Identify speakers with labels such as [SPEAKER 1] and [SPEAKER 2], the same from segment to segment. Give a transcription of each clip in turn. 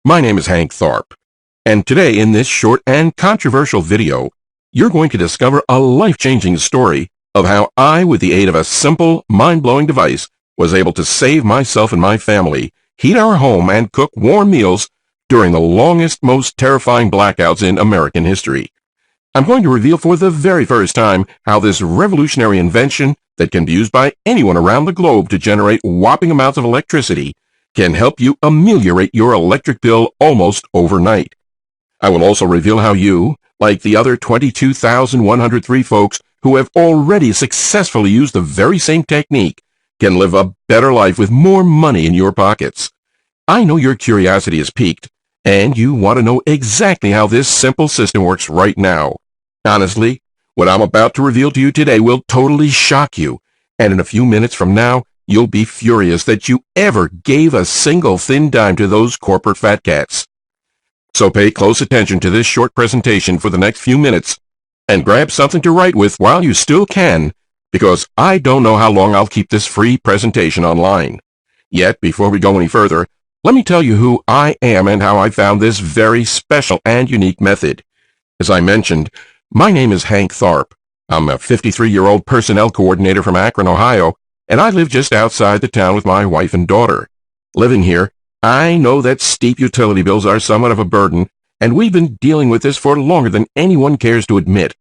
[SPEAKER 1] My name is Hank Tharp, and today in this short and controversial video, you're going to discover a life-changing story of how I, with the aid of a simple, mind-blowing device, was able to save myself and my family, heat our home, and cook warm meals during the longest, most terrifying blackouts in American history. I'm going to reveal for the very first time how this revolutionary invention that can be used by anyone around the globe to generate whopping amounts of electricity can help you ameliorate your electric bill almost overnight. I will also reveal how you, like the other 22,103 folks who have already successfully used the very same technique, can live a better life with more money in your pockets. I know your curiosity is piqued, and you want to know exactly how this simple system works right now. Honestly, what I'm about to reveal to you today will totally shock you, and in a few minutes from now, you'll be furious that you ever gave a single thin dime to those corporate fat cats. So pay close attention to this short presentation for the next few minutes, and grab something to write with while you still can, because I don't know how long I'll keep this free presentation online. Yet, before we go any further, let me tell you who I am and how I found this very special and unique method. As I mentioned, my name is Hank Tharp. I'm a 53-year-old personnel coordinator from Akron, Ohio, and I live just outside the town with my wife and daughter. Living here, I know that steep utility bills are somewhat of a burden, and we've been dealing with this for longer than anyone cares to admit.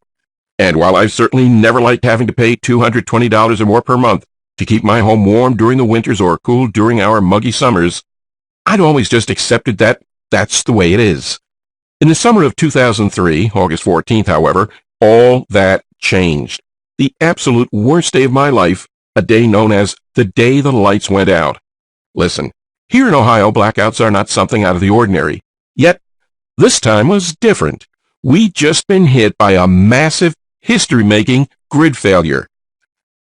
[SPEAKER 1] And while I've certainly never liked having to pay $220 or more per month to keep my home warm during the winters or cool during our muggy summers, I'd always just accepted that that's the way it is. In the summer of 2003, August 14th, however, all that changed. The absolute worst day of my life, a day known as the day the lights went out. Listen, here in Ohio, blackouts are not something out of the ordinary. Yet, this time was different. We'd just been hit by a massive, history-making grid failure.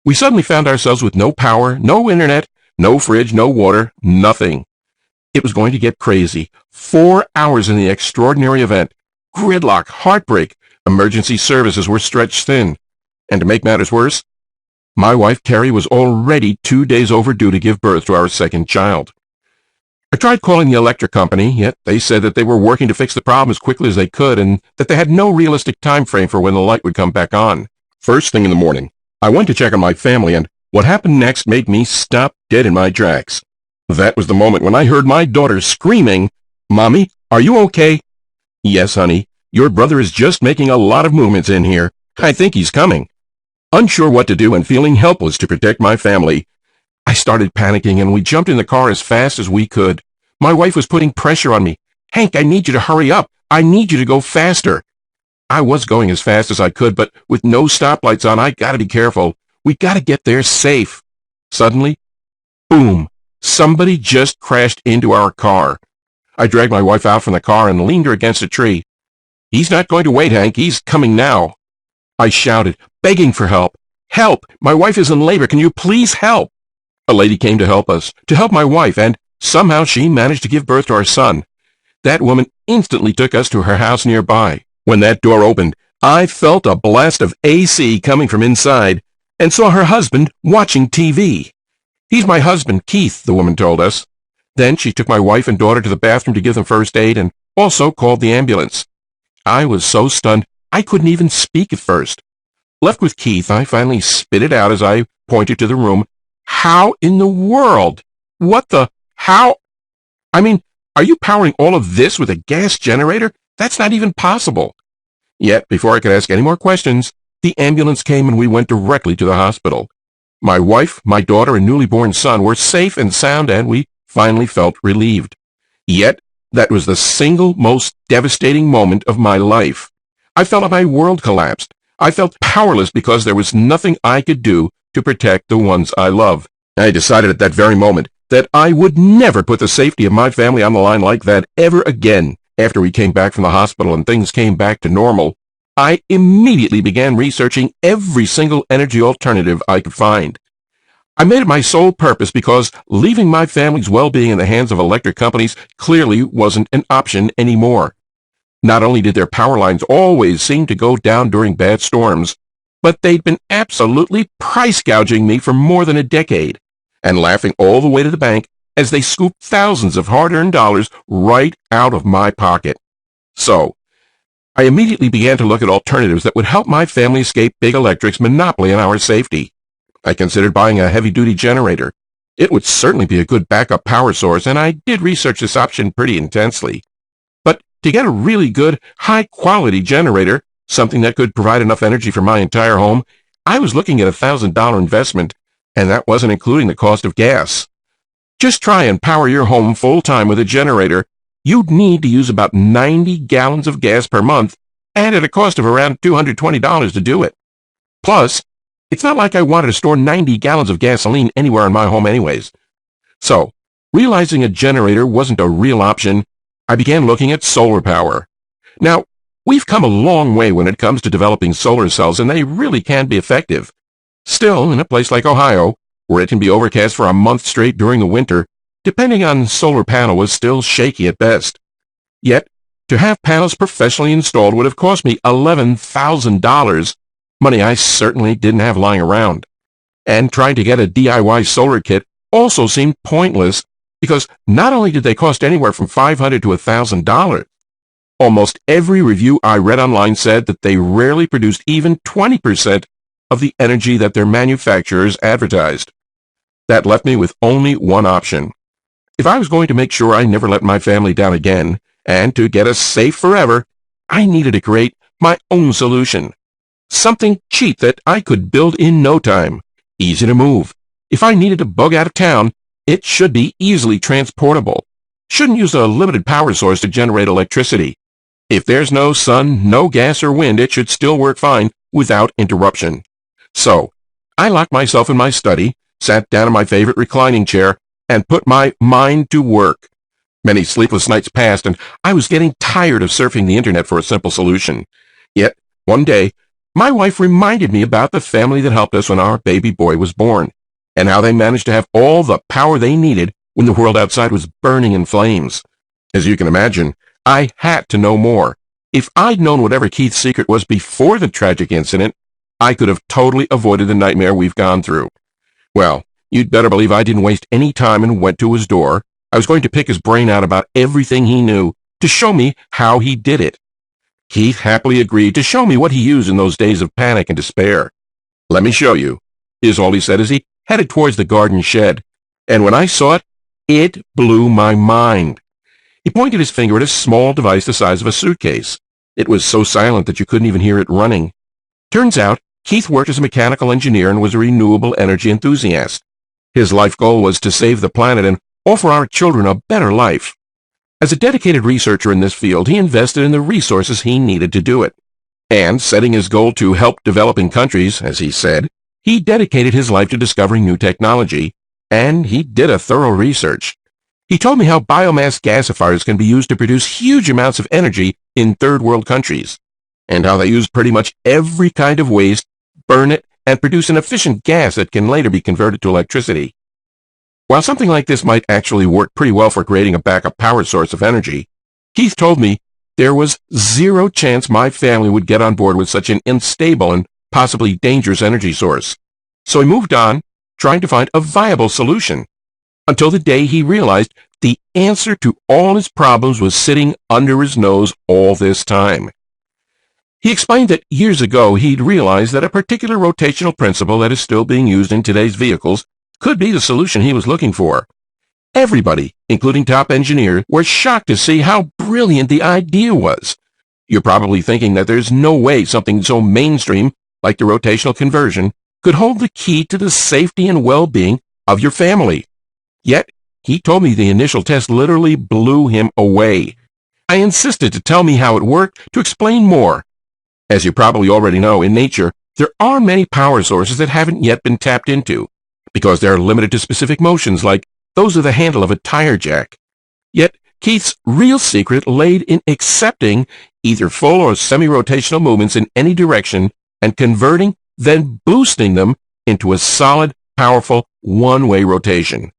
[SPEAKER 1] We suddenly found ourselves with no power, no internet, no fridge, no water, nothing. It was going to get crazy. 4 hours in the extraordinary event. Gridlock, heartbreak, emergency services were stretched thin. And to make matters worse, my wife, Carrie, was already 2 days overdue to give birth to our second child. I tried calling the electric company, yet they said that they were working to fix the problem as quickly as they could and that they had no realistic time frame for when the light would come back on. First thing in the morning, I went to check on my family, and what happened next made me stop dead in my tracks. That was the moment when I heard my daughter screaming, "Mommy, are you okay?" "Yes, honey. Your brother is just making a lot of movements in here. I think he's coming." Unsure what to do and feeling helpless to protect my family, I started panicking and we jumped in the car as fast as we could. My wife was putting pressure on me. "Hank, I need you to hurry up. I need you to go faster." I was going as fast as I could, but with no stoplights on, I gotta be careful. We gotta get there safe. Suddenly, boom, somebody just crashed into our car. I dragged my wife out from the car and leaned her against a tree. "He's not going to wait, Hank. He's coming now." I shouted, begging for help. "Help! My wife is in labor. Can you please help?" A lady came to help us, to help my wife, and somehow she managed to give birth to our son. That woman instantly took us to her house nearby. When that door opened, I felt a blast of AC coming from inside and saw her husband watching TV. "He's my husband, Keith," the woman told us. Then she took my wife and daughter to the bathroom to give them first aid and also called the ambulance. I was so stunned, I couldn't even speak at first. Left with Keith, I finally spit it out as I pointed to the room. "How in the world? What the? How? I mean, are you powering all of this with a gas generator? That's not even possible." Yet, before I could ask any more questions, the ambulance came and we went directly to the hospital. My wife, my daughter, and newly born son were safe and sound, and we finally felt relieved. Yet, that was the single most devastating moment of my life. I felt like my world collapsed. I felt powerless because there was nothing I could do to protect the ones I love. I decided at that very moment that I would never put the safety of my family on the line like that ever again. After we came back from the hospital and things came back to normal, I immediately began researching every single energy alternative I could find. I made it my sole purpose because leaving my family's well-being in the hands of electric companies clearly wasn't an option anymore. Not only did their power lines always seem to go down during bad storms, but they'd been absolutely price gouging me for more than a decade. And laughing all the way to the bank, as they scooped thousands of hard-earned dollars right out of my pocket. So, I immediately began to look at alternatives that would help my family escape Big Electric's monopoly on our safety. I considered buying a heavy-duty generator. It would certainly be a good backup power source, and I did research this option pretty intensely. But to get a really good, high-quality generator, something that could provide enough energy for my entire home, I was looking at a $1,000 investment, and that wasn't including the cost of gas. Just try and power your home full-time with a generator. You'd need to use about 90 gallons of gas per month, and at a cost of around $220 to do it. Plus, it's not like I wanted to store 90 gallons of gasoline anywhere in my home anyways. So, realizing a generator wasn't a real option, I began looking at solar power. Now, we've come a long way when it comes to developing solar cells, and they really can be effective. Still, in a place like Ohio, where it can be overcast for a month straight during the winter, depending on the solar panel was still shaky at best. Yet, to have panels professionally installed would have cost me $11,000, money I certainly didn't have lying around. And trying to get a DIY solar kit also seemed pointless because not only did they cost anywhere from $500 to $1,000, almost every review I read online said that they rarely produced even 20% of the energy that their manufacturers advertised. That left me with only one option. If I was going to make sure I never let my family down again, and to get us safe forever, I needed to create my own solution. Something cheap that I could build in no time, easy to move. If I needed to bug out of town, it should be easily transportable. Shouldn't use a limited power source to generate electricity. If there's no sun, no gas or wind, it should still work fine without interruption. So, I locked myself in my study, sat down in my favorite reclining chair, and put my mind to work. Many sleepless nights passed, and I was getting tired of surfing the internet for a simple solution. Yet, one day, my wife reminded me about the family that helped us when our baby boy was born, and how they managed to have all the power they needed when the world outside was burning in flames. As you can imagine, I had to know more. If I'd known whatever Keith's secret was before the tragic incident, I could have totally avoided the nightmare we've gone through. Well, you'd better believe I didn't waste any time and went to his door. I was going to pick his brain out about everything he knew to show me how he did it. Keith happily agreed to show me what he used in those days of panic and despair. "Let me show you," is all he said as he headed towards the garden shed. And when I saw it, it blew my mind. He pointed his finger at a small device the size of a suitcase. It was so silent that you couldn't even hear it running. Turns out, Keith worked as a mechanical engineer and was a renewable energy enthusiast. His life goal was to save the planet and offer our children a better life. As a dedicated researcher in this field, he invested in the resources he needed to do it. And, setting his goal to help developing countries, as he said, he dedicated his life to discovering new technology, and he did a thorough research. He told me how biomass gasifiers can be used to produce huge amounts of energy in third-world countries, and how they use pretty much every kind of waste, burn it, and produce an efficient gas that can later be converted to electricity. While something like this might actually work pretty well for creating a backup power source of energy, Keith told me there was zero chance my family would get on board with such an unstable and possibly dangerous energy source. So he moved on, trying to find a viable solution, until the day he realized the answer to all his problems was sitting under his nose all this time. He explained that years ago he'd realized that a particular rotational principle that is still being used in today's vehicles could be the solution he was looking for. Everybody, including top engineers, were shocked to see how brilliant the idea was. You're probably thinking that there's no way something so mainstream like the rotational conversion could hold the key to the safety and well-being of your family. Yet, he told me the initial test literally blew him away. I insisted to tell me how it worked to explain more. As you probably already know, in nature, there are many power sources that haven't yet been tapped into, because they're limited to specific motions like those of the handle of a tire jack. Yet, Keith's real secret laid in accepting either full or semi-rotational movements in any direction and converting, then boosting them into a solid, powerful, one-way rotation.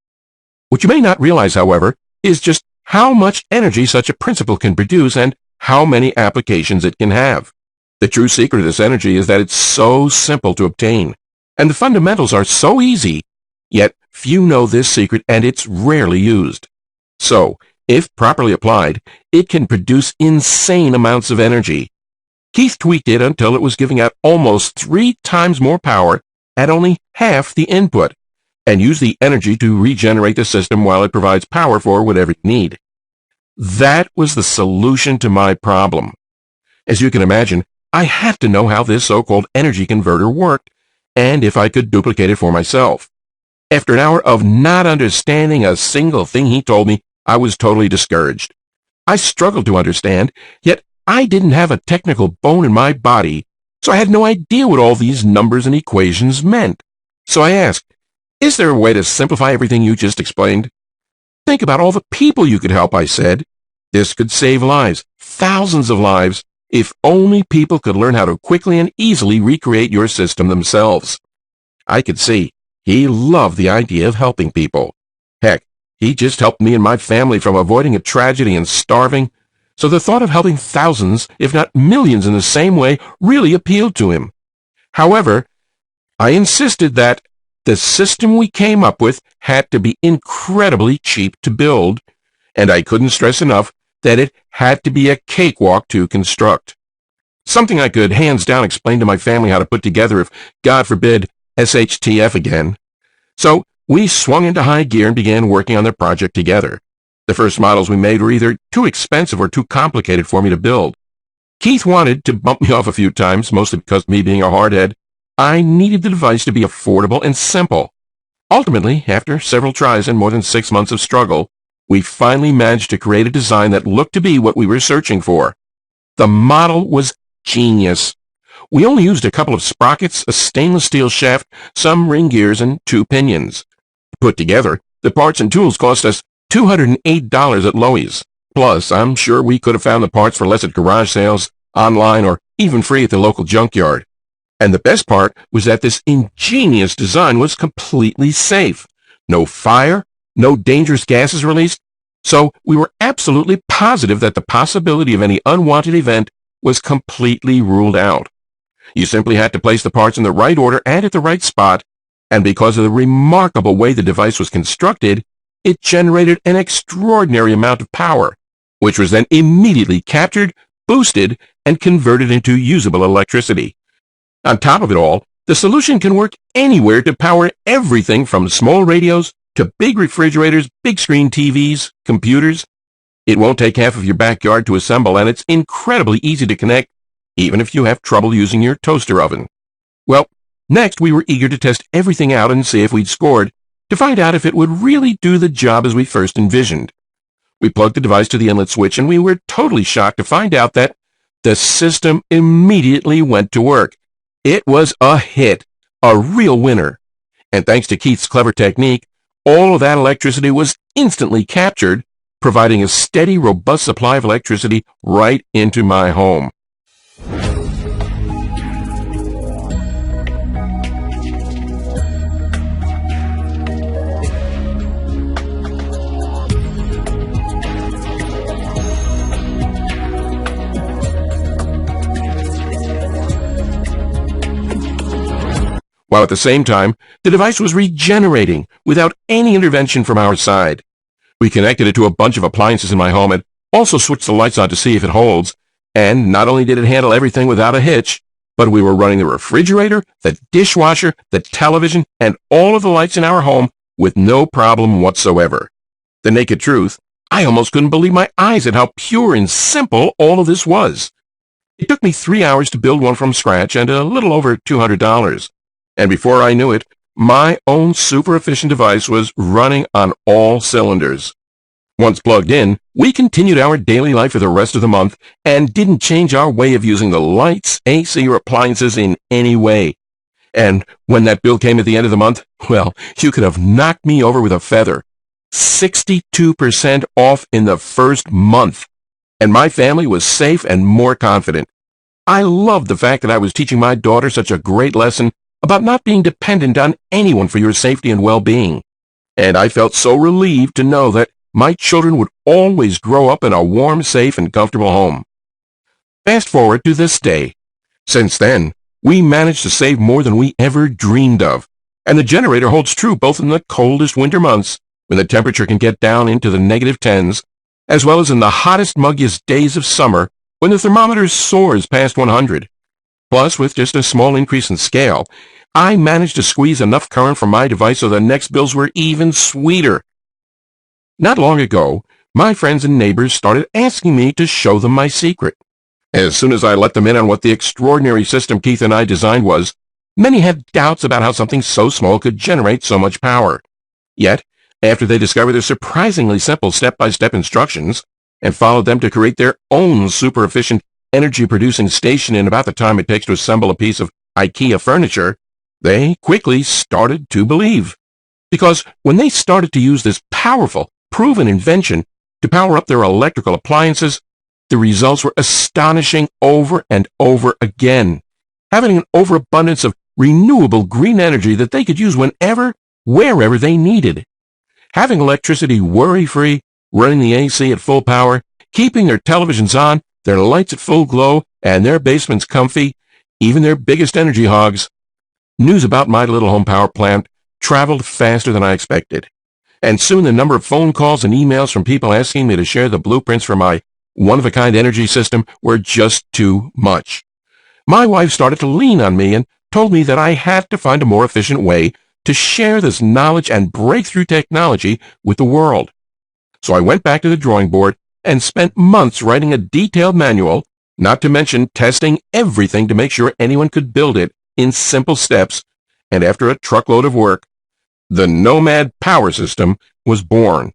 [SPEAKER 1] What you may not realize, however, is just how much energy such a principle can produce and how many applications it can have. The true secret of this energy is that it's so simple to obtain, and the fundamentals are so easy Yet few know this secret and it's rarely used. So, if properly applied, it can produce insane amounts of energy. Keith tweaked it until it was giving out almost 3 times more power at only half the input, and used the energy to regenerate the system while it provides power for whatever you need. That was the solution to my problem. As you can imagine, I had to know how this so-called energy converter worked, and if I could duplicate it for myself. After an hour of not understanding a single thing he told me, I was totally discouraged. I struggled to understand, yet I didn't have a technical bone in my body, so I had no idea what all these numbers and equations meant. So I asked, is there a way to simplify everything you just explained? Think about all the people you could help, I said. This could save lives, thousands of lives, if only people could learn how to quickly and easily recreate your system themselves. I could see he loved the idea of helping people. Heck, he just helped me and my family from avoiding a tragedy and starving, so the thought of helping thousands, if not millions in the same way, really appealed to him. However, I insisted that the system we came up with had to be incredibly cheap to build, and I couldn't stress enough that it had to be a cakewalk to construct. Something I could hands down explain to my family how to put together if, God forbid, SHTF again. So we swung into high gear and began working on the project together. The first models we made were either too expensive or too complicated for me to build. Keith wanted to bump me off a few times, mostly because of me being a hardhead. I needed the device to be affordable and simple. Ultimately, after several tries and more than 6 months of struggle, we finally managed to create a design that looked to be what we were searching for. The model was genius. We only used a couple of sprockets, a stainless steel shaft, some ring gears, and 2 pinions. Put together, the parts and tools cost us $208 at Lowe's. Plus, I'm sure we could have found the parts for less at garage sales, online, or even free at the local junkyard. And the best part was that this ingenious design was completely safe. No fire, no dangerous gases released, so we were absolutely positive that the possibility of any unwanted event was completely ruled out. You simply had to place the parts in the right order and at the right spot, and because of the remarkable way the device was constructed, it generated an extraordinary amount of power, which was then immediately captured, boosted, and converted into usable electricity. On top of it all, the solution can work anywhere to power everything from small radios to big refrigerators, big screen TVs, computers. It won't take half of your backyard to assemble, and it's incredibly easy to connect, even if you have trouble using your toaster oven. Well, next we were eager to test everything out and see if we'd scored, to find out if it would really do the job as we first envisioned. We plugged the device to the inlet switch, and we were totally shocked to find out that the system immediately went to work. It was a hit, a real winner. And thanks to Keith's clever technique, all of that electricity was instantly captured, providing a steady, robust supply of electricity right into my home. While at the same time, the device was regenerating without any intervention from our side. We connected it to a bunch of appliances in my home and also switched the lights on to see if it holds, and not only did it handle everything without a hitch, but we were running the refrigerator, the dishwasher, the television, and all of the lights in our home with no problem whatsoever. The naked truth, I almost couldn't believe my eyes at how pure and simple all of this was. It took me 3 hours to build one from scratch and a little over $200. And before I knew it, my own super efficient device was running on all cylinders. Once plugged in, we continued our daily life for the rest of the month and didn't change our way of using the lights, AC, or appliances in any way. And when that bill came at the end of the month, well, you could have knocked me over with a feather. 62% off in the first month. And my family was safe and more confident. I loved the fact that I was teaching my daughter such a great lesson about not being dependent on anyone for your safety and well-being. And I felt so relieved to know that my children would always grow up in a warm, safe, and comfortable home. Fast forward to this day. Since then, we managed to save more than we ever dreamed of. And the generator holds true both in the coldest winter months, when the temperature can get down into the negative tens, as well as in the hottest, muggiest days of summer, when the thermometer soars past 100. Plus, with just a small increase in scale, I managed to squeeze enough current from my device so the next bills were even sweeter. Not long ago, my friends and neighbors started asking me to show them my secret. As soon as I let them in on what the extraordinary system Keith and I designed was, many had doubts about how something so small could generate so much power. Yet, after they discovered the surprisingly simple step-by-step instructions and followed them to create their own super-efficient energy-producing station in about the time it takes to assemble a piece of IKEA furniture, they quickly started to believe. Because when they started to use this powerful, proven invention to power up their electrical appliances, the results were astonishing over and over again, having an overabundance of renewable green energy that they could use whenever, wherever they needed. Having electricity worry-free, running the AC at full power, keeping their televisions on, their lights at full glow, and their basements comfy, even their biggest energy hogs. News about my little home power plant traveled faster than I expected, and soon the number of phone calls and emails from people asking me to share the blueprints for my one-of-a-kind energy system were just too much. My wife started to lean on me and told me that I had to find a more efficient way to share this knowledge and breakthrough technology with the world. So I went back to the drawing board and spent months writing a detailed manual, not to mention testing everything to make sure anyone could build it in simple steps, and after a truckload of work, the NOMAD Power System was born.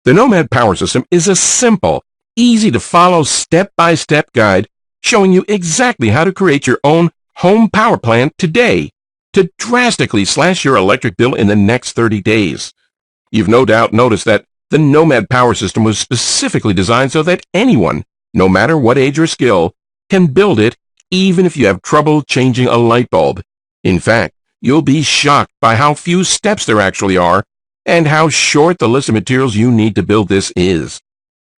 [SPEAKER 1] The NOMAD Power System is a simple, easy-to-follow step-by-step guide showing you exactly how to create your own home power plant today to drastically slash your electric bill in the next 30 days. You've no doubt noticed that the NOMAD Power System was specifically designed so that anyone, no matter what age or skill, can build it even if you have trouble changing a light bulb. In fact, you'll be shocked by how few steps there actually are and how short the list of materials you need to build this is.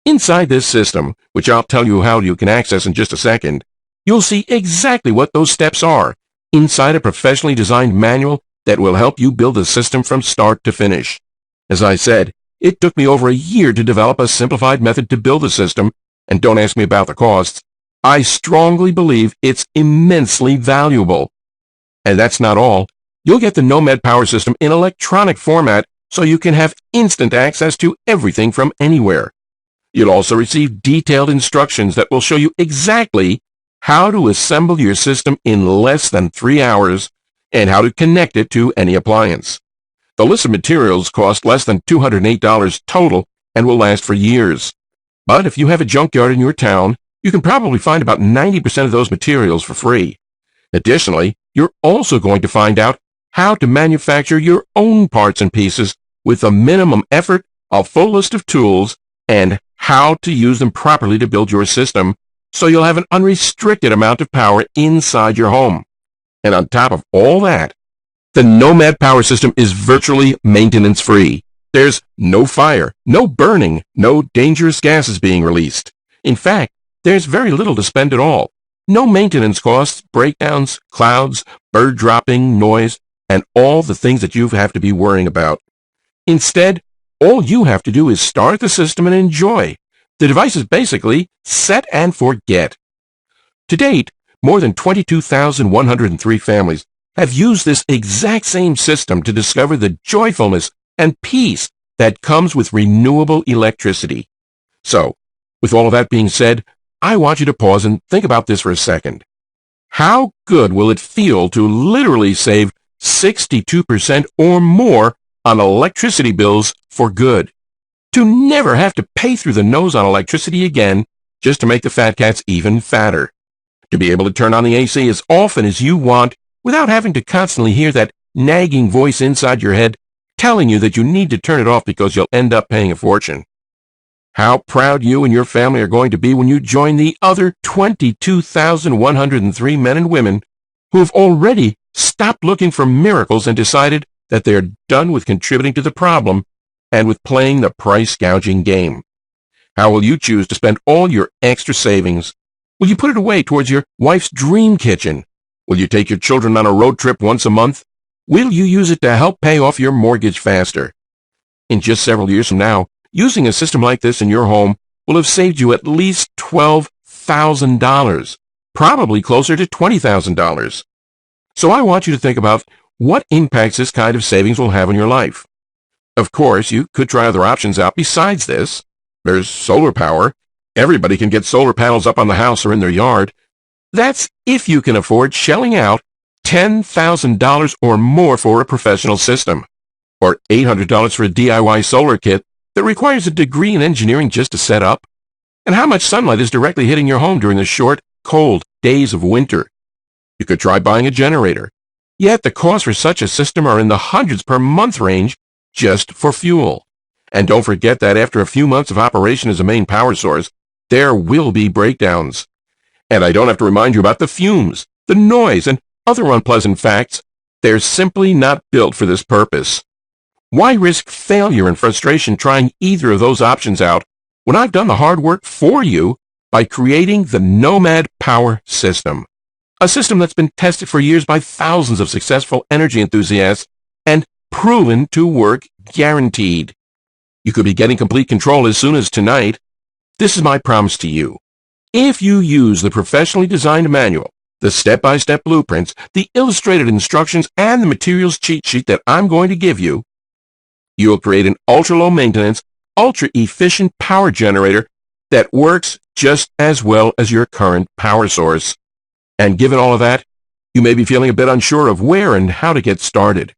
[SPEAKER 1] Inside this system, which I'll tell you how you can access in just a second, you'll see exactly what those steps are inside a professionally designed manual that will help you build the system from start to finish. As I said, it took me over a year to develop a simplified method to build the system, and don't ask me about the costs. I strongly believe it's immensely valuable. And that's not all. You'll get the NOMAD Power System in electronic format so you can have instant access to everything from anywhere. You'll also receive detailed instructions that will show you exactly how to assemble your system in less than 3 hours and how to connect it to any appliance. The list of materials costs less than $208 total and will last for years. But if you have a junkyard in your town, you can probably find about 90% of those materials for free. Additionally, you're also going to find out how to manufacture your own parts and pieces with a minimum effort, a full list of tools, and how to use them properly to build your system so you'll have an unrestricted amount of power inside your home. And on top of all that, the NOMAD Power System is virtually maintenance-free. There's no fire, no burning, no dangerous gases being released. In fact, there's very little to spend at all. No maintenance costs, breakdowns, clouds, bird dropping, noise, and all the things that you have to be worrying about. Instead, all you have to do is start the system and enjoy. The device is basically set and forget. To date, more than 22,103 families have used this exact same system to discover the joyfulness and peace that comes with renewable electricity. So, with all of that being said, I want you to pause and think about this for a second. How good will it feel to literally save 62% or more on electricity bills for good? To never have to pay through the nose on electricity again just to make the fat cats even fatter. To be able to turn on the AC as often as you want without having to constantly hear that nagging voice inside your head telling you that you need to turn it off because you'll end up paying a fortune. How proud you and your family are going to be when you join the other 22,103 men and women who have already stopped looking for miracles and decided that they are done with contributing to the problem and with playing the price gouging game. How will you choose to spend all your extra savings? Will you put it away towards your wife's dream kitchen? Will you take your children on a road trip once a month? Will you use it to help pay off your mortgage faster? In just several years from now, using a system like this in your home will have saved you at least $12,000, probably closer to $20,000. So I want you to think about what impacts this kind of savings will have on your life. Of course, you could try other options out besides this. There's solar power. Everybody can get solar panels up on the house or in their yard. That's if you can afford shelling out $10,000 or more for a professional system, or $800 for a DIY solar kit that requires a degree in engineering just to set up. And how much sunlight is directly hitting your home during the short, cold days of winter? You could try buying a generator. Yet the costs for such a system are in the hundreds per month range just for fuel. And don't forget that after a few months of operation as a main power source, there will be breakdowns. And I don't have to remind you about the fumes, the noise, and other unpleasant facts. They're simply not built for this purpose. Why risk failure and frustration trying either of those options out when I've done the hard work for you by creating the NOMAD Power System? A system that's been tested for years by thousands of successful energy enthusiasts and proven to work guaranteed. You could be getting complete control as soon as tonight. This is my promise to you. If you use the professionally designed manual, the step-by-step blueprints, the illustrated instructions, and the materials cheat sheet that I'm going to give you, you'll create an ultra-low maintenance, ultra-efficient power generator that works just as well as your current power source. And given all of that, you may be feeling a bit unsure of where and how to get started.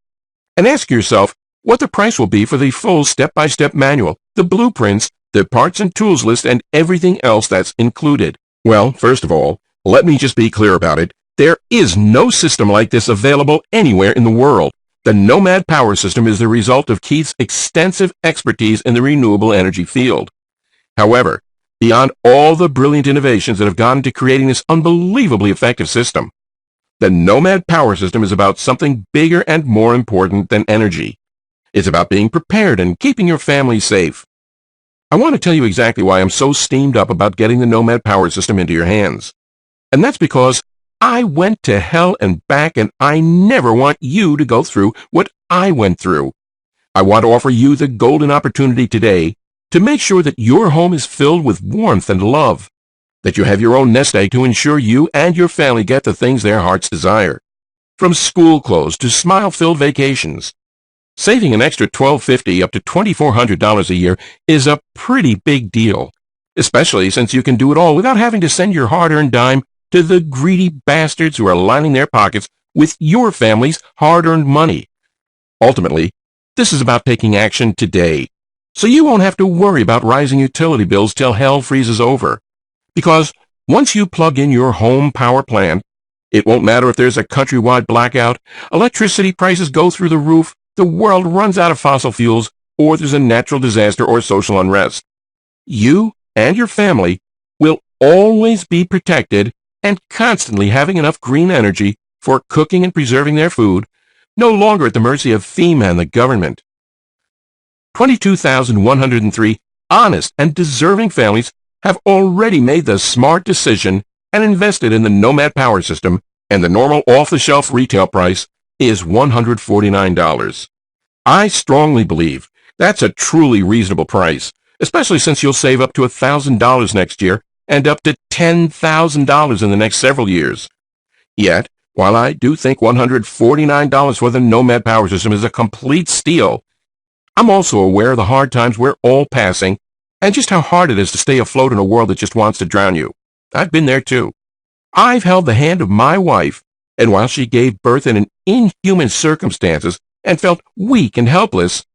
[SPEAKER 1] And ask yourself what the price will be for the full step-by-step manual, the blueprints, the parts and tools list, and everything else that's included. Well, first of all, let me just be clear about it. There is no system like this available anywhere in the world. The NOMAD Power System is the result of Keith's extensive expertise in the renewable energy field. However, beyond all the brilliant innovations that have gone into creating this unbelievably effective system, the NOMAD Power System is about something bigger and more important than energy. It's about being prepared and keeping your family safe. I want to tell you exactly why I'm so steamed up about getting the NOMAD Power System into your hands. And that's because I went to hell and back, and I never want you to go through what I went through. I want to offer you the golden opportunity today to make sure that your home is filled with warmth and love, that you have your own nest egg to ensure you and your family get the things their hearts desire. From school clothes to smile-filled vacations. Saving an extra $1,250 up to $2,400 a year is a pretty big deal, especially since you can do it all without having to send your hard-earned dime to the greedy bastards who are lining their pockets with your family's hard-earned money. Ultimately, this is about taking action today, so you won't have to worry about rising utility bills till hell freezes over. Because once you plug in your home power plant, it won't matter if there's a countrywide blackout, electricity prices go through the roof, the world runs out of fossil fuels, or there's a natural disaster or social unrest. You and your family will always be protected and constantly having enough green energy for cooking and preserving their food, no longer at the mercy of FEMA and the government. 22,103 honest and deserving families have already made the smart decision and invested in the NOMAD Power System, and the normal off-the-shelf retail price is $149. I strongly believe that's a truly reasonable price, especially since you'll save up to $1,000 next year and up to $10,000 in the next several years. Yet, while I do think $149 for the NOMAD Power System is a complete steal, I'm also aware of the hard times we're all passing and just how hard it is to stay afloat in a world that just wants to drown you. I've been there too. I've held the hand of my wife, and while she gave birth in inhuman circumstances and felt weak and helpless,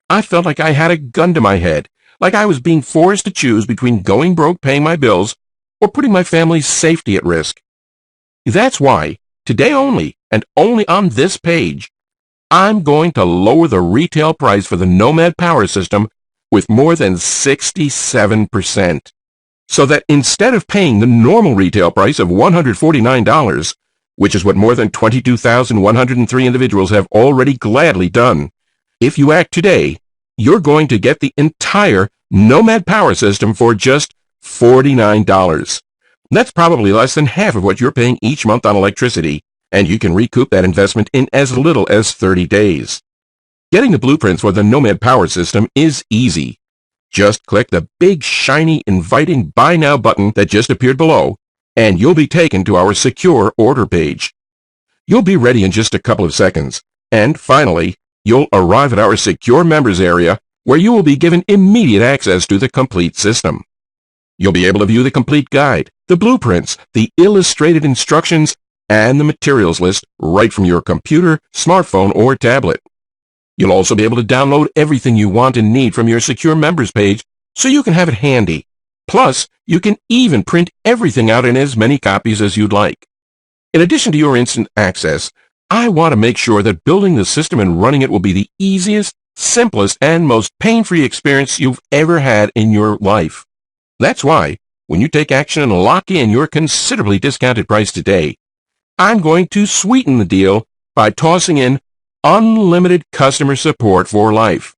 [SPEAKER 1] I felt like I had a gun to my head, like I was being forced to choose between going broke paying my bills or putting my family's safety at risk. That's why, today only, and only on this page, I'm going to lower the retail price for the NOMAD Power System with more than 67%. So that instead of paying the normal retail price of $149, which is what more than 22,103 individuals have already gladly done, if you act today, you're going to get the entire NOMAD Power System for just $49. That's probably less than half of what you're paying each month on electricity, and you can recoup that investment in as little as 30 days. Getting the blueprints for the NOMAD Power System is easy. Just click the big, shiny, inviting Buy Now button that just appeared below, and you'll be taken to our secure order page. You'll be ready in just a couple of seconds, and finally, you'll arrive at our secure members area where you will be given immediate access to the complete system. You'll be able to view the complete guide, the blueprints, the illustrated instructions, and the materials list right from your computer, smartphone, or tablet. You'll also be able to download everything you want and need from your secure members page so you can have it handy. Plus, you can even print everything out in as many copies as you'd like. In addition to your instant access, I want to make sure that building the system and running it will be the easiest, simplest, and most pain-free experience you've ever had in your life. That's why, when you take action and lock in your considerably discounted price today, I'm going to sweeten the deal by tossing in unlimited customer support for life.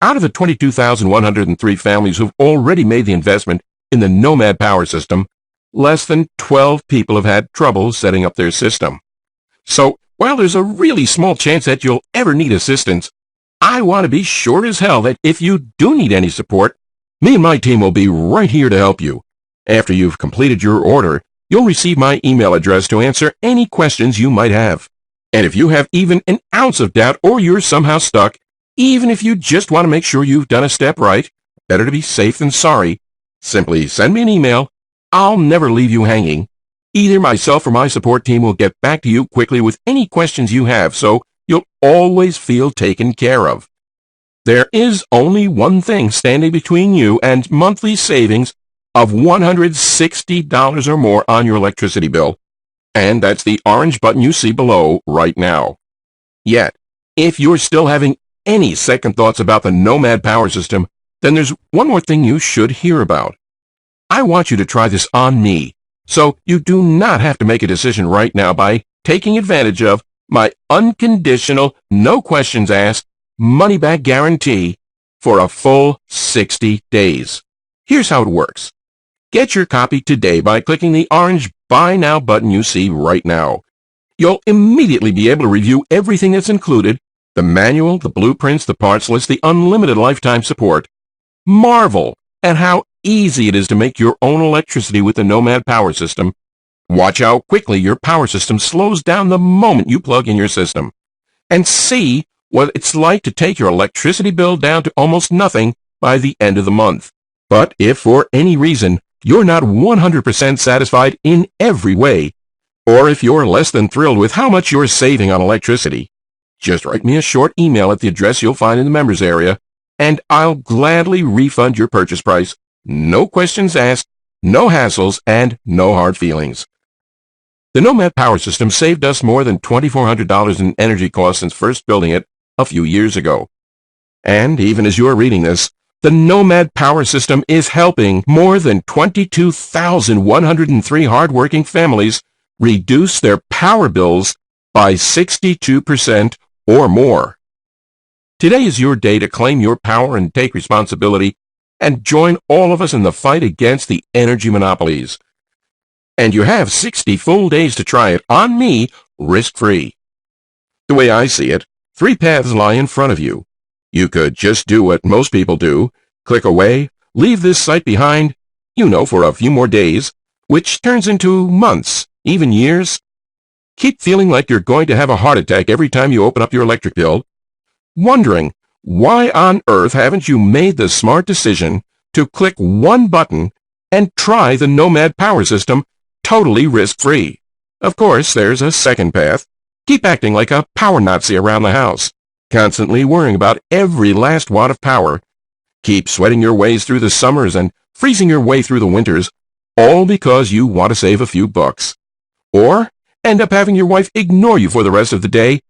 [SPEAKER 1] Out of the 22,103 families who've already made the investment in the NOMAD Power System, less than 12 people have had trouble setting up their system. So, while there's a really small chance that you'll ever need assistance, I want to be sure as hell that if you do need any support, me and my team will be right here to help you. After you've completed your order, you'll receive my email address to answer any questions you might have. And if you have even an ounce of doubt or you're somehow stuck, even if you just want to make sure you've done a step right, better to be safe than sorry, simply send me an email. I'll never leave you hanging. Either myself or my support team will get back to you quickly with any questions you have, so you'll always feel taken care of. There is only one thing standing between you and monthly savings of $160 or more on your electricity bill, and that's the orange button you see below right now. Yet, if you're still having any second thoughts about the NOMAD Power System, then there's one more thing you should hear about. I want you to try this on me, so you do not have to make a decision right now by taking advantage of my unconditional, no questions asked, money-back guarantee for a full 60 days. Here's how it works. Get your copy today by clicking the orange Buy Now button you see right now. You'll immediately be able to review everything that's included, the manual, the blueprints, the parts list, the unlimited lifetime support. Marvel at how easy it is to make your own electricity with the NOMAD Power System. Watch how quickly your power system slows down the moment you plug in your system. And see what it's like to take your electricity bill down to almost nothing by the end of the month. But if for any reason you're not 100% satisfied in every way, or if you're less than thrilled with how much you're saving on electricity, just write me a short email at the address you'll find in the members area, and I'll gladly refund your purchase price. No questions asked, no hassles, and no hard feelings. The NOMAD Power System saved us more than $2,400 in energy costs since first building it a few years ago. And even as you're reading this, the NOMAD Power System is helping more than 22,103 hardworking families reduce their power bills by 62% or more. Today is your day to claim your power and take responsibility and join all of us in the fight against the energy monopolies. And you have 60 full days to try it on me, risk-free. The way I see it, 3 paths lie in front of you. You could just do what most people do, click away, leave this site behind, for a few more days, which turns into months, even years. Keep feeling like you're going to have a heart attack every time you open up your electric bill, wondering why on earth haven't you made the smart decision to click one button and try the NOMAD Power System totally risk-free. Of course, there's a second path. Keep acting like a power Nazi around the house, constantly worrying about every last watt of power. Keep sweating your ways through the summers and freezing your way through the winters, all because you want to save a few bucks. Or end up having your wife ignore you for the rest of the day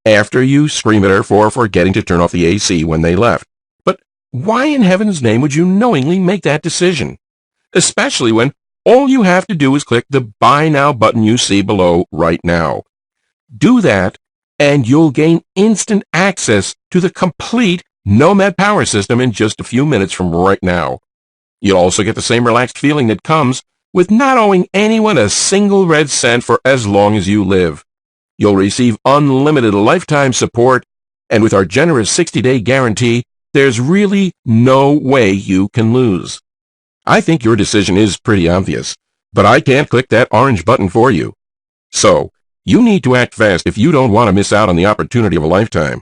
[SPEAKER 1] after you scream at her for forgetting to turn off the AC when they left. But why in heaven's name would you knowingly make that decision? Especially when all you have to do is click the Buy Now button you see below right now. Do that, and you'll gain instant access to the complete NOMAD Power System in just a few minutes from right now. You'll also get the same relaxed feeling that comes with not owing anyone a single red cent for as long as you live. You'll receive unlimited lifetime support, and with our generous 60-day guarantee, there's really no way you can lose. I think your decision is pretty obvious, but I can't click that orange button for you. So, you need to act fast if you don't want to miss out on the opportunity of a lifetime.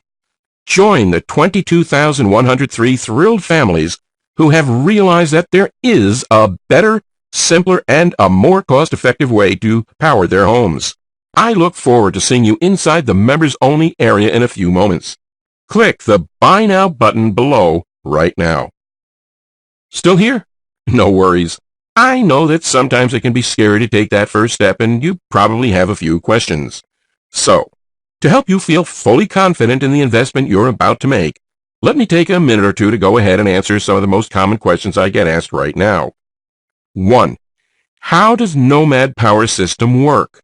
[SPEAKER 1] Join the 22,103 thrilled families who have realized that there is a better, simpler, and a more cost-effective way to power their homes. I look forward to seeing you inside the members-only area in a few moments. Click the Buy Now button below right now. Still here? No worries. I know that sometimes it can be scary to take that first step, and you probably have a few questions. So, to help you feel fully confident in the investment you're about to make, let me take a minute or two to go ahead and answer some of the most common questions I get asked right now. 1. How does NOMAD Power System work?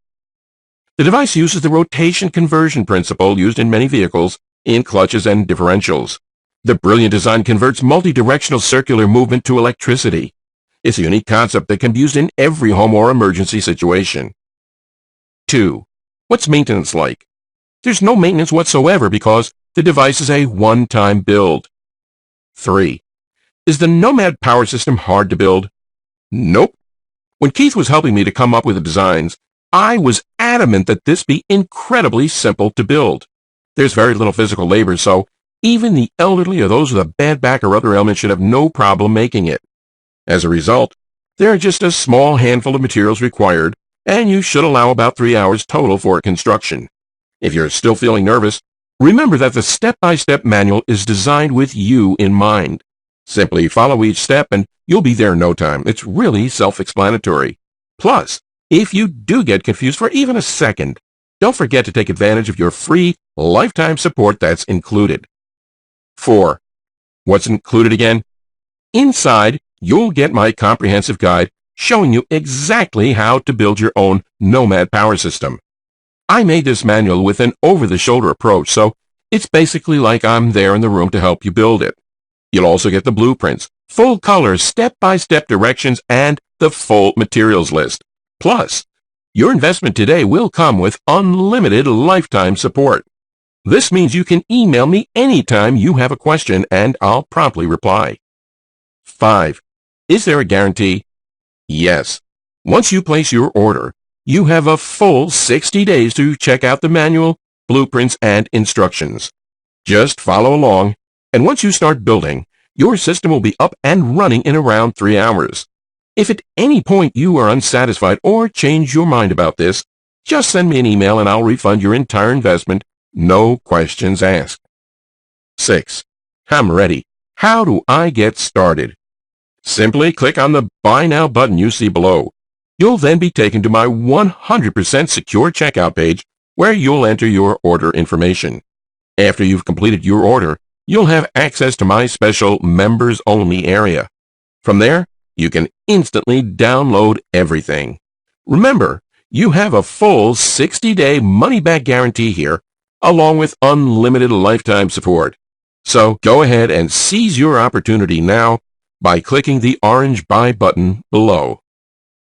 [SPEAKER 1] The device uses the rotation conversion principle used in many vehicles in clutches and differentials. The brilliant design converts multi-directional circular movement to electricity. It's a unique concept that can be used in every home or emergency situation. 2. What's maintenance like? There's no maintenance whatsoever because the device is a one-time build. 3. Is the NOMAD Power System hard to build? Nope. When Keith was helping me to come up with the designs, I was adamant that this be incredibly simple to build. There's very little physical labor, so even the elderly or those with a bad back or other ailment should have no problem making it. As a result, there are just a small handful of materials required, and you should allow about 3 hours total for construction. If you're still feeling nervous, remember that the step-by-step manual is designed with you in mind. Simply follow each step and you'll be there in no time. It's really self-explanatory. Plus, if you do get confused for even a second, don't forget to take advantage of your free lifetime support that's included. 4. What's included again? Inside, you'll get my comprehensive guide showing you exactly how to build your own NOMAD Power System. I made this manual with an over-the-shoulder approach, so it's basically like I'm there in the room to help you build it. You'll also get the blueprints, full color, step-by-step directions, and the full materials list. Plus, your investment today will come with unlimited lifetime support. This means you can email me anytime you have a question, and I'll promptly reply. 5. Is there a guarantee? Yes. Once you place your order, you have a full 60 days to check out the manual, blueprints, and instructions. Just follow along, and once you start building, your system will be up and running in around 3 hours. If at any point you are unsatisfied or change your mind about this, just send me an email and I'll refund your entire investment, no questions asked. 6. I'm ready. How do I get started? Simply click on the Buy Now button you see below. You'll then be taken to my 100% secure checkout page where you'll enter your order information. After you've completed your order, you'll have access to my special members-only area. From there, you can instantly download everything. Remember, you have a full 60-day money-back guarantee here, along with unlimited lifetime support. So go ahead and seize your opportunity now by clicking the orange Buy button below.